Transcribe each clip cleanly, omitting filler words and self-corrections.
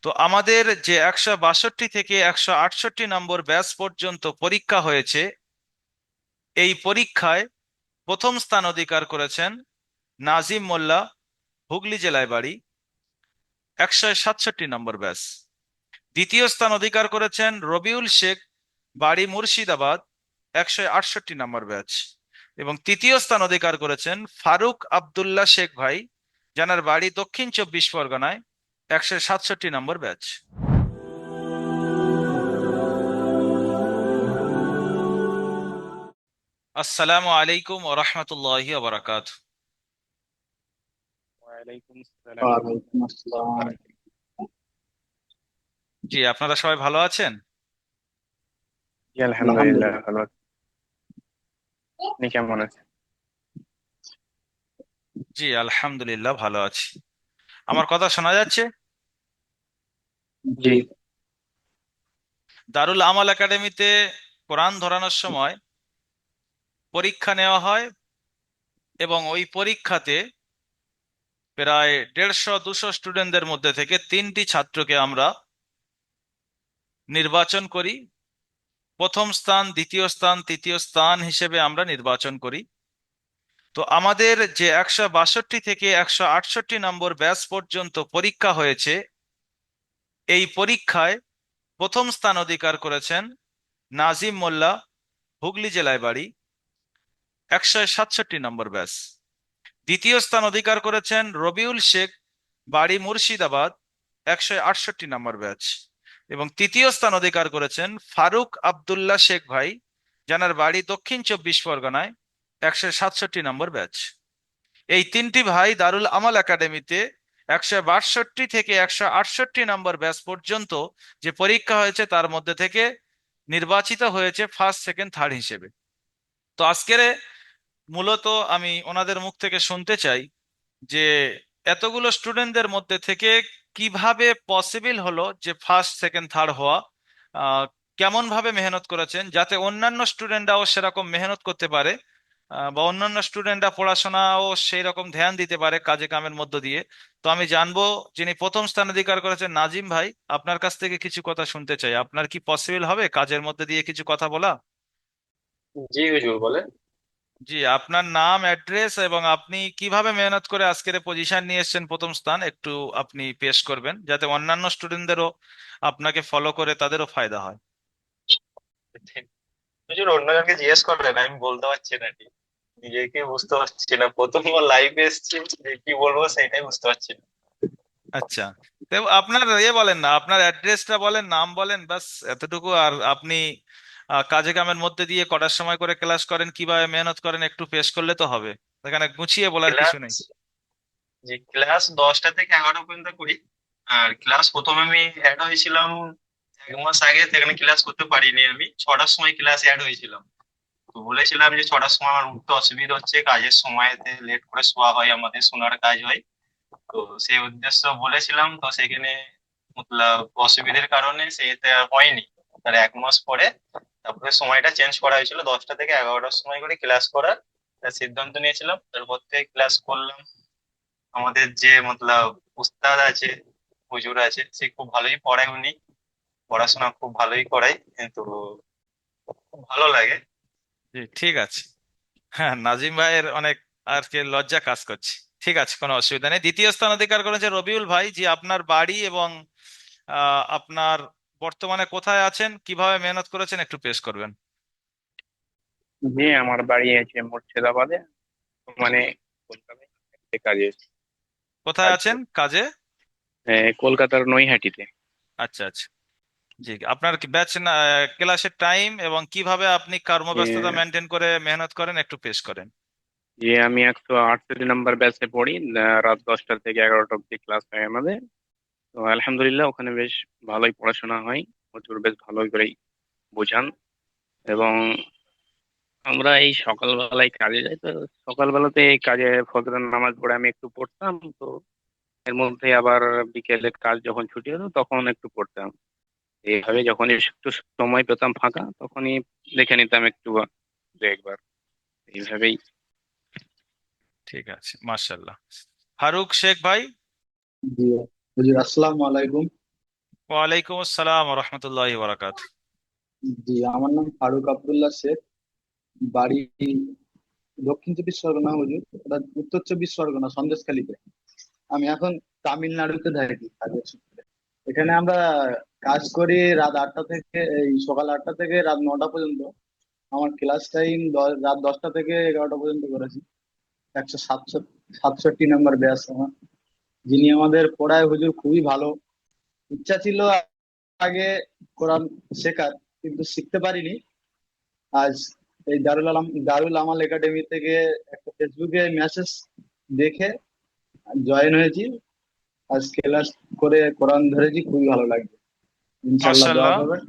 তো আমাদের যে 162 থেকে 168 নম্বর ব্যাচ পর্যন্ত পরীক্ষা হয়েছে, এই পরীক্ষায় প্রথম স্থান অধিকার করেছেন নাজিম মোল্লা, হুগলি জেলায় বাড়ি, 167 নম্বর ব্যাচ। দ্বিতীয় স্থান অধিকার করেছেন রবিউল শেখ, বাড়ি মুর্শিদাবাদ, 168 নম্বর ব্যাচ। এবং তৃতীয় স্থান অধিকার করেছেন ফারুক আব্দুল্লাহ শেখ ভাই, যার বাড়ি দক্ষিণ 24 পরগনায়, 167 নম্বর ব্যাচ। আসসালামু আলাইকুম ওয়া রাহমাতুল্লাহি ওয়া বারাকাতুহু। ওয়ালাইকুম আসসালাম। ওয়ালাইকুম আসসালাম। জি, আপনারা সবাই ভালো আছেন? জি, আলহামদুলিল্লাহ আলহামদুলিল্লাহ। ভালো আছি। আপনি কেমন আছেন? জি, আলহামদুলিল্লাহ ভালো আছি। আমার কথা শোনা যাচ্ছে? জি। দারুল আমাল একাডেমিতে কোরআন ধরানোর সময় পরীক্ষা নেওয়া হয়, এবং ওই পরীক্ষাতে প্রায় 150-200 স্টুডেন্টদের মধ্যে থেকে 3টি ছাত্রকে আমরা নির্বাচন করি। প্রথম স্থান, দ্বিতীয় স্থান, তৃতীয় স্থান হিসেবে আমরা নির্বাচন করি। তো আমাদের যে 162 থেকে 168 নম্বর ব্যাচ পর্যন্ত পরীক্ষা হয়েছে, এই পরীক্ষায় প্রথম স্থান অধিকার করেছেন নাজিম মোল্লা, হুগলি জেলায় বাড়ি, 167 নম্বর ব্যাচ। দ্বিতীয় স্থান অধিকার করেছেন রবিউল শেখ, বাড়ি মুর্শিদাবাদ, 168 নম্বর ব্যাচ। এবং তৃতীয় স্থান অধিকার করেছেন ফারুক আব্দুল্লাহ শেখ ভাই, যার বাড়ি দক্ষিণ 24 পরগনায়, 167 নম্বর ব্যাচ। এই তিনটি ভাই দারুল আমাল একাডেমিতে 162 থেকে 168 নম্বর ব্যাচ পর্যন্ত যে পরীক্ষা হয়েছে তার মধ্যে থেকে নির্বাচিত হয়েছে ফার্স্ট, সেকেন্ড, থার্ড হিসেবে। তো আজকের মূলত আমি ওনাদের মুখ থেকে শুনতে চাই যে এতগুলো স্টুডেন্টদের মধ্যে থেকে কিভাবে পসিবল হলো যে ফার্স্ট, সেকেন্ড, থার্ড হওয়া। আহ, কেমন ভাবে মেহনত করেছেন যাতে অন্যান্য স্টুডেন্টরাও সেরকম মেহনত করতে পারে, বা অন্যান্য স্টুডেন্টরা পড়াশোনাও সেই রকম ধ্যান দিতে পারে কাজে কামের মধ্য দিয়ে। তো আমি জানবো, যিনি প্রথম স্থান অধিকার করেছেন নাজিম ভাই, আপনার কাছ থেকে কিছু কথা শুনতে চাই। আপনার কি পসিবল হবে কাজের মধ্যে দিয়ে কিছু কথা বলা? জি হুজুর বলেন। জি, আপনার নাম, অ্যাড্রেস এবং আপনি কিভাবে মেহনত করে আজকের পজিশন নিয়ে এসেছেন প্রথম স্থান, একটু আপনি পেশ করবেন যাতে অন্যান্য স্টুডেন্টদেরও আপনাকে ফলো করে তাদেরও ফায়দা হয়। হুজুর অন্যজনকে জিজ্ঞেস করলেন, আমি বলতে পারছি না ঠিক। নিজেকে বুঝতে পারছি না, প্রথমবার লাইভে এসেছি, যে কি বলবো সেটাই বুঝতে পারছি না। আচ্ছা, তো আপনার বলেন না, আপনার অ্যাড্রেসটা বলেন, নাম বলেন, বাস এতটুকু। আর আপনি কাজে কামের মধ্যে দিয়ে কটার সময় করে ক্লাস করেন, কিভাবে মেহনত করেন, একটু পেশ করলে তো হবে। এখানে গুছিয়ে বলার কিছু ক্লাস নেই। যে ক্লাস 10টা থেকে 11টা পর্যন্ত করি। আর ক্লাস প্রথমে আমি অ্যাড হয়েছিলাম 1 মাস আগে, সেখানে ক্লাস করতে পারিনি। আমি 6টার সময় ক্লাসে অ্যাড হয়েছিলাম। তো বলেছিলাম যে 6টার সময় আমার উঠতে অসুবিধা হচ্ছে, কাজের সময়তে লেট করে শোয়া হয়, আমাদের শোনার কাজ হয়। তো সেই উদ্দেশ্য বলেছিলাম, তো সেখানে মতলব অসুবিধার কারণে সেটা আর হয়নি। তার 1 মাস পরে তারপরে সময়টা চেঞ্জ করা হয়েছিল, 10টা থেকে 11টার সময় করে ক্লাস করার একটা সিদ্ধান্ত নিয়েছিলাম। তারপর থেকে ক্লাস করলাম। আমাদের যে মতলব উস্তাদ আছে, হুজুর আছে, সে খুব ভালোই পড়ায়। উনি পড়াশোনা খুব ভালোই করায়, কিন্তু খুব ভালো লাগে। জি, ঠিক আছে। হ্যাঁ, নাজিম ভাইয়ের অনেক আর কি লজ্জা কাজ করছে। ঠিক আছে, কোনো অসুবিধা নেই। দ্বিতীয় স্থান অধিকার করেছে রবিউল ভাই। জি, আপনার বাড়ি এবং আপনার বর্তমানে কোথায় আছেন, কিভাবে মেহনত করেছেন, একটু পেশ করবেন। যে আমার বাড়ি আছে মুর্শিদাবাদে, মানে কলকাতায় কাজে কোথায় কাজ আছেন করি। কাজে? কলকাতার নৈহাটিতে। আচ্ছা, আচ্ছা। জি, আপনার ব্যাচ ক্লাসের টাইম এবং কিভাবে আপনি কর্মব্যস্ততা যে মেনটেন করে মেহনত করেন, একটু পেশ করেন। যে আমি 168 নম্বর ব্যাচে পড়ি। রাত 10টা থেকে 11টা অব্দি ক্লাস হয় আমাদের। তো আলহামদুলিল্লাহ ওখানে বেশ ভালোই পড়াশোনা হয়। হুজুর বেশ ভালোই করেই বোঝান। এবং আমরা এই সকালবেলায় কাজে যাই, তো সকালবেলাতে এই কাজে ফজরের নামাজ পড়ে আমি একটু পড়তাম। তো এর মধ্যে আবার বিকেলে কাজ যখন ছুটি হতো তখন একটু পড়তাম। এইভাবে যখন একটু সময় পেতাম ফাঁকা, তখনই দেখে নিতাম একটু বা দু একবার। এইভাবেই। ঠিক আছে, মার্শাল্লাহ। ফারুক শেখ ভাই। জি হুজুর, আসসালামু আলাইকুম। ওয়ালাইকুম আসসালাম রহমতুল্লাহ বারাকাত। জি, আমার নাম ফারুক আব্দুল্লাহ শেখ। বাড়ি দক্ষিণ চব্বিশ পরগনা হুজুর, ওটা উত্তর চব্বিশ পরগনা সন্দেশখালীতে। আমি এখন তামিলনাড়ুতে থাকি কাজের সূত্রে। এখানে আমরা কাজ করি রাত 8টা থেকে, এই সকাল 8টা থেকে রাত 9টা পর্যন্ত। আমার ক্লাস টাইম রাত 10টা থেকে 11টা পর্যন্ত করেছি। 167 নাম্বার ব্যাচ আমার। যিনি আমাদের পড়ায় হুজুর খুবই ভালো। ইচ্ছা ছিল আগে কোরআন শেখার, কিন্তু শিখতে পারিনি। আজ এই দারুল আমাল একাডেমি থেকে একটা ফেসবুকে মেসেজ দেখে জয়েন হয়েছি। আজ ক্লাস করে কোরআন ধরেছি, খুবই ভালো লাগছে। ইনশাল্লাহ দোয়া মার্শাল্লাহ। করবেন।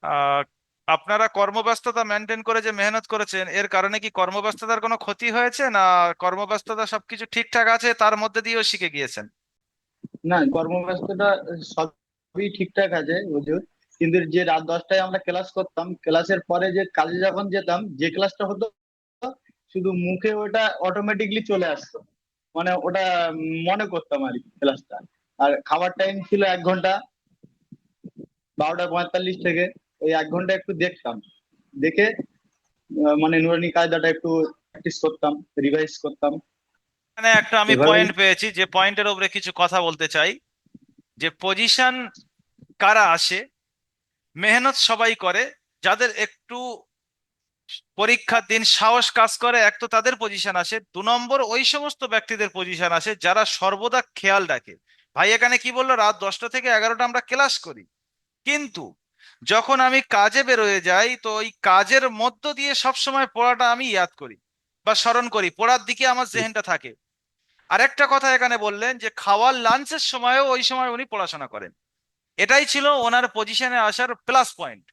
আহ আপনারা কর্মব্যস্ততা মেনটেন করে যে মেহনত করেছেন, এর কারণে কি কর্মব্যস্ততার কোনো ক্ষতি হয়েছে, না কর্মব্যস্ততা সবকিছু ঠিকঠাক আছে তার মধ্যে দিয়েও শিখে গিয়েছেন? না, কর্মব্যস্ততা সবই ঠিকঠাক আছে হুজুর, কিন্তু যে রাত 10টায় আমরা ক্লাস করতাম, ক্লাসের পরে যে কাজে যখন যেতাম, যে ক্লাসটা হতো শুধু মুখে ওটা অটোমেটিকলি চলে আসতো। মানে ওটা মনে করতাম আর কি ক্লাসটা। আর খাবার টাইম ছিল 1 ঘন্টা, 12টা 45 থেকে। ওই 1 ঘন্টা একটু দেখতাম, দেখে মানে নুরানি কায়দাটা একটু প্র্যাকটিস করতাম, রিভাইজ করতাম। এখানে একটা আমি এভাবেই। পয়েন্ট পেয়েছি, যে পয়েন্টের উপরে কিছু কথা বলতে চাই। যে পজিশন কারা আসে, মেহনত সবাই করে, যাদের একটু পরীক্ষার দিন সাহস কাজ করে, এক তো তাদের পজিশন আসে, 2 নম্বর ওই সমস্ত ব্যক্তিদের পজিশন আসে যারা সর্বদা খেয়াল রাখে। ভাই এখানে কি বললো, রাত 10টা থেকে 11টা আমরা ক্লাস করি, কিন্তু যখন আমি কাজে বেরোয় যাই তো ওই কাজের মধ্য দিয়ে সব সময় পড়াটা আমি ইয়াদ করি বা স্মরণ করি, পড়ার দিকে আমার জেহেনটা থাকে। আরেকটা কথা এখানে বললেন যে খাওয়ার লাঞ্চের সময়ও ওই সময় উনি পড়াশোনা করেন, এটাই ছিল ওনার পজিশনে আসার প্লাস পয়েন্ট।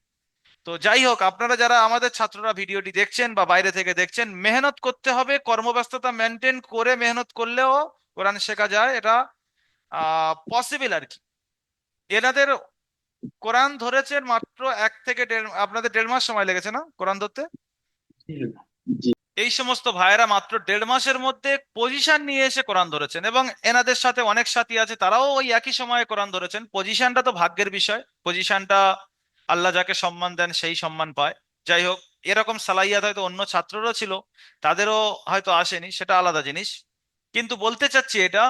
তো যাই হোক, আপনারা যারা আমাদের ছাত্ররা ভিডিওটি দেখছেন বা বাইরে থেকে দেখছেন, মেহনত করতে হবে, কর্মব্যস্ততা মেনটেন করে মেহনত করলেও কোরআন শেখা যায়, এটা পসিবল আর কি। এনাদের কোরআন ধরেছেন মাত্র 1 থেকে 1.5, আপনাদের 1.5 মাস সময় লেগেছে না কোরআন ধরতে? জি। এই সমস্ত ভাইয়েরা মাত্র 1.5 মাসের মধ্যে পজিশন নিয়ে এসে কোরআন ধরেছেন, এবং এনাদের সাথে অনেক সাথী আছে তারাও ওই একই সময়ে কোরআন ধরেছেন। পজিশনটা তো ভাগ্যের বিষয়, পজিশনটা আল্লাহ যাকে সম্মান দেন সেই সম্মান পায়। যাই হোক, এরকম সালাহিয়াত হয়তো অন্য ছাত্ররও ছিল, তাদেরও হয়তো আসেনি, সেটা আলাদা জিনিস। কিন্তু বলতে চাচ্ছি এটা,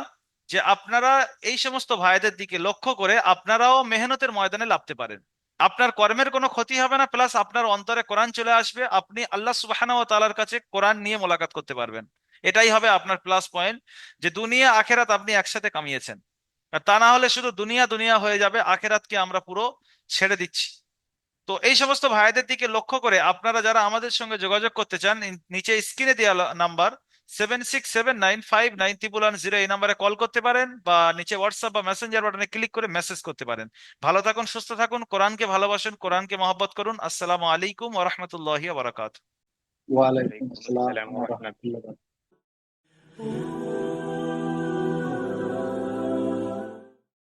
যে আপনারা এই সমস্ত ভাইদের দিকে লক্ষ্য করে আপনারাও মেহনতের ময়দানে নামতে পারেন। আপনার কর্মের কোনো ক্ষতি হবে না, প্লাস আপনার অন্তরে কোরআন চলে আসবে, আপনি আল্লাহ সুবহানাহু ওয়া তাআলার কাছে কোরআন নিয়ে মোলাকাত করতে পারবেন। এটাই হবে আপনার প্লাস পয়েন্ট, যে দুনিয়া আখেরাত আপনি একসাথে কামিয়েছেন। আর তা না হলে শুধু দুনিয়া দুনিয়া হয়ে যাবে, আখেরাতকে আমরা পুরো ছেড়ে দিচ্ছি। তো এই সমস্ত ভাইদের দিকে লক্ষ্য করে আপনারা যারা আমাদের সঙ্গে যোগাযোগ করতে চান, নিচে স্ক্রিনে দেওয়া নাম্বার 7679591110, এই নাম্বারে কল করতে পারেন, বা নিচে হোয়াটসঅ্যাপ বা মেসেঞ্জার বাটনে ক্লিক করে মেসেজ করতে পারেন। ভালো থাকুন, সুস্থ থাকুন, কোরআনকে ভালোবাসেন, কোরআনকে মহব্বত করুন। আসসালামু আলাইকুম ওয়া রাহমাতুল্লাহি ওয়া বারাকাতুহু। ওয়ালাইকুম ওয়ালাইকুম আসসালাম আসসালাম ওয়া রহমতুল্লাহ। রাহমাতুল্লাহ।